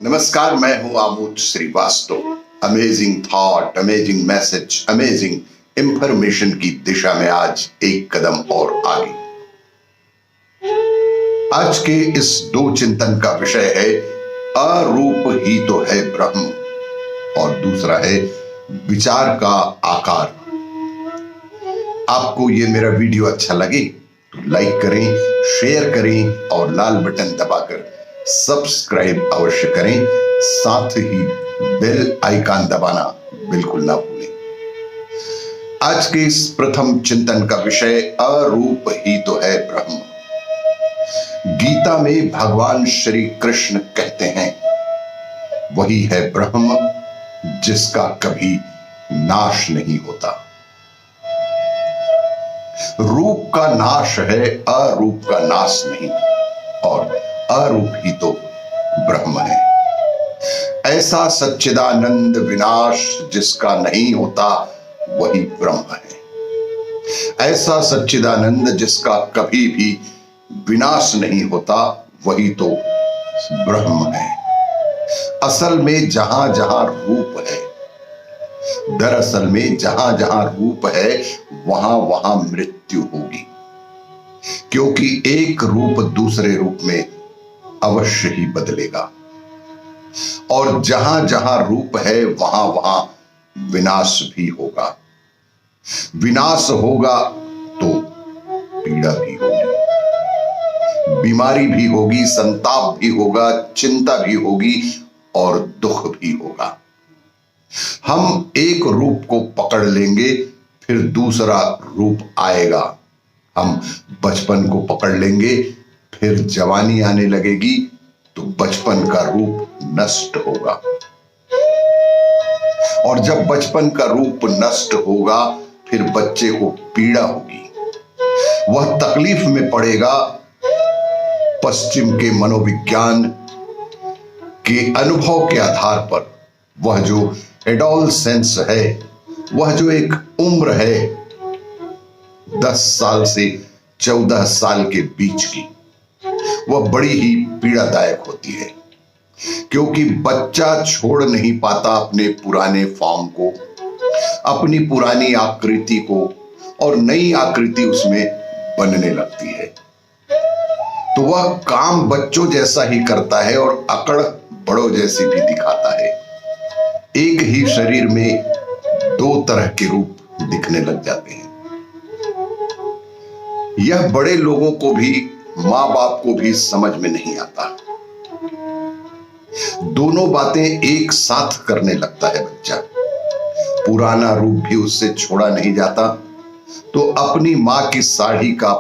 नमस्कार, मैं हूं Amod Shrivastava. Amazing thought, amazing message, amazing information की दिशा में आज एक कदम और आगे। आज के इस दो चिंतन का विषय है अरूप ही तो है ब्रह्म, और दूसरा है विचार का आकार। आपको ये मेरा वीडियो अच्छा लगे तो लाइक करें, शेयर करें और लाल बटन दबाकर सब्सक्राइब अवश्य करें। साथ ही बेल आइकन दबाना बिल्कुल ना भूलें। आज के इस प्रथम चिंतन का विषय अरूप ही तो है ब्रह्म। गीता में भगवान श्री कृष्ण कहते हैं, वही है ब्रह्म जिसका कभी नाश नहीं होता। रूप का नाश है, अरूप का नाश नहीं, और अरूप ही तो ब्रह्म है। ऐसा सच्चिदानंद विनाश जिसका नहीं होता, वही ब्रह्म है। ऐसा सच्चिदानंद जिसका कभी भी विनाश नहीं होता, वही तो ब्रह्म है। असल में जहां जहां रूप है, दरअसल में जहां जहां रूप है वहां वहां मृत्यु होगी, क्योंकि एक रूप दूसरे रूप में अवश्य ही बदलेगा, और जहां जहां रूप है वहां वहां विनाश भी होगा। विनाश होगा तो पीड़ा भी होगी, बीमारी भी होगी, संताप भी होगा, चिंता भी होगी और दुख भी होगा। हम एक रूप को पकड़ लेंगे, फिर दूसरा रूप आएगा। हम बचपन को पकड़ लेंगे, फिर जवानी आने लगेगी तो बचपन का रूप नष्ट होगा, और जब बचपन का रूप नष्ट होगा फिर बच्चे को पीड़ा होगी। वह तकलीफ में पड़ेगा। पश्चिम के मनोविज्ञान के अनुभव के आधार पर वह जो एडोलसेंस है, वह जो एक उम्र है 10 साल से 14 साल के बीच की, वह बड़ी ही पीड़ादायक होती है, क्योंकि बच्चा छोड़ नहीं पाता अपने पुराने फॉर्म को, अपनी पुरानी आकृति को, और नई आकृति उसमें बनने लगती है। तो वह काम बच्चों जैसा ही करता है और अकड़ बड़ों जैसी भी दिखाता है। एक ही शरीर में दो तरह के रूप दिखने लग जाते हैं। यह बड़े लोगों को भी, मां बाप को भी समझ में नहीं आता। दोनों बातें एक साथ करने लगता है बच्चा। पुराना रूप भी उससे छोड़ा नहीं जाता, तो अपनी मां की साड़ी का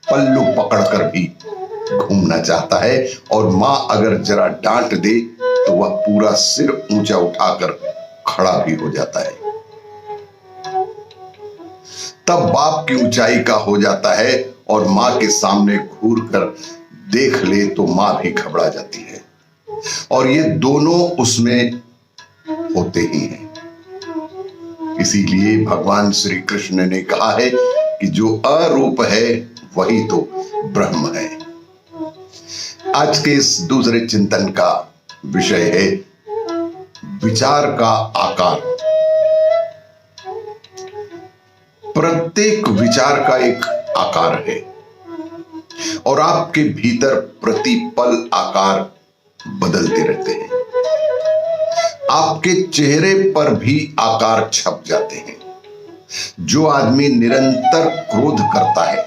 पल्लू पकड़कर भी घूमना चाहता है, और मां अगर जरा डांट दे तो वह पूरा सिर ऊंचा उठाकर खड़ा भी हो जाता है। तब बाप की ऊंचाई का हो जाता है, और मां के सामने घूर कर देख ले तो मां भी घबरा जाती है, और ये दोनों उसमें होते ही हैं। इसीलिए भगवान श्री कृष्ण ने कहा है कि जो अरूप है वही तो ब्रह्म है। आज के इस दूसरे चिंतन का विषय है विचार का आकार। प्रत्येक विचार का एक आकार है, और आपके भीतर प्रतिपल आकार बदलते रहते हैं। आपके चेहरे पर भी आकार छप जाते हैं। जो आदमी निरंतर क्रोध करता है,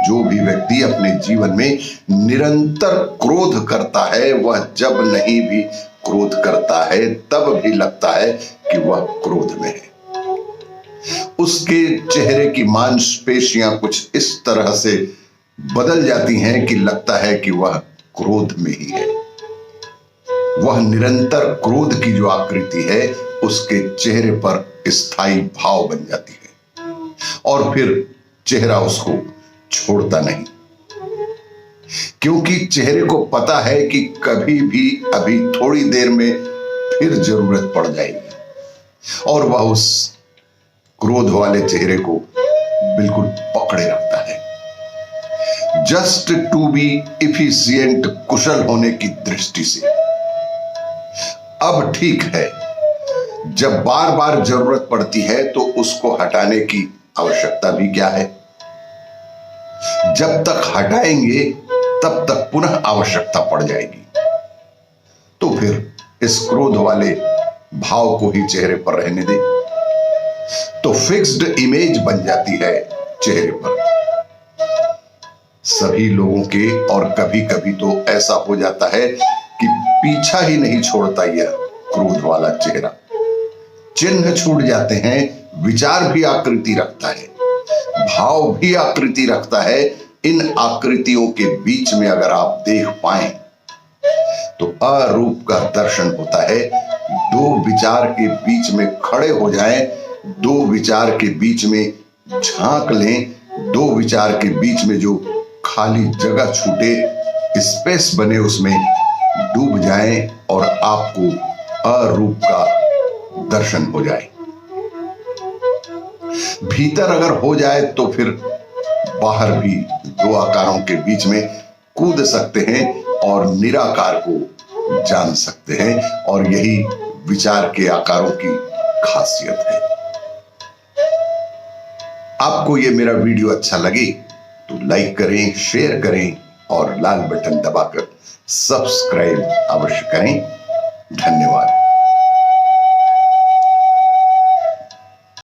जो भी व्यक्ति अपने जीवन में निरंतर क्रोध करता है, वह जब नहीं भी क्रोध करता है तब भी लगता है कि वह क्रोध में है। उसके चेहरे की मांसपेशियां कुछ इस तरह से बदल जाती हैं कि लगता है कि वह क्रोध में ही है। वह निरंतर क्रोध की जो आकृति है, उसके चेहरे पर स्थायी भाव बन जाती है, और फिर चेहरा उसको छोड़ता नहीं, क्योंकि चेहरे को पता है कि कभी भी अभी थोड़ी देर में फिर जरूरत पड़ जाएगी, और वह उस क्रोध वाले चेहरे को बिल्कुल पकड़े रखता है। जस्ट टू बी इफिशिएंट, कुशल होने की दृष्टि से। अब ठीक है, जब बार बार जरूरत पड़ती है तो उसको हटाने की आवश्यकता भी क्या है। जब तक हटाएंगे तब तक पुनः आवश्यकता पड़ जाएगी। तो फिर इस क्रोध वाले भाव को ही चेहरे पर रहने दे, तो फिक्स्ड इमेज बन जाती है चेहरे पर सभी लोगों के। और कभी कभी तो ऐसा हो जाता है कि पीछा ही नहीं छोड़ता यह क्रोध वाला चेहरा। चिन्ह छूट जाते हैं, विचार भी आकृति रखता है, भाव भी आकृति रखता है। इन आकृतियों के बीच में अगर आप देख पाएं तो अरूप का दर्शन होता है। दो विचार के बीच में खड़े हो जाएं, दो विचार के बीच में झांक लें, दो विचार के बीच में जो खाली जगह छूटे, स्पेस बने, उसमें डूब जाएं और आपको अरूप का दर्शन हो जाए। भीतर अगर हो जाए तो फिर बाहर भी दो आकारों के बीच में कूद सकते हैं और निराकार को जान सकते हैं। और यही विचार के आकारों की खासियत है। आपको यह मेरा वीडियो अच्छा लगे तो लाइक करें, शेयर करें और लाल बटन दबाकर सब्सक्राइब अवश्य करें। धन्यवाद।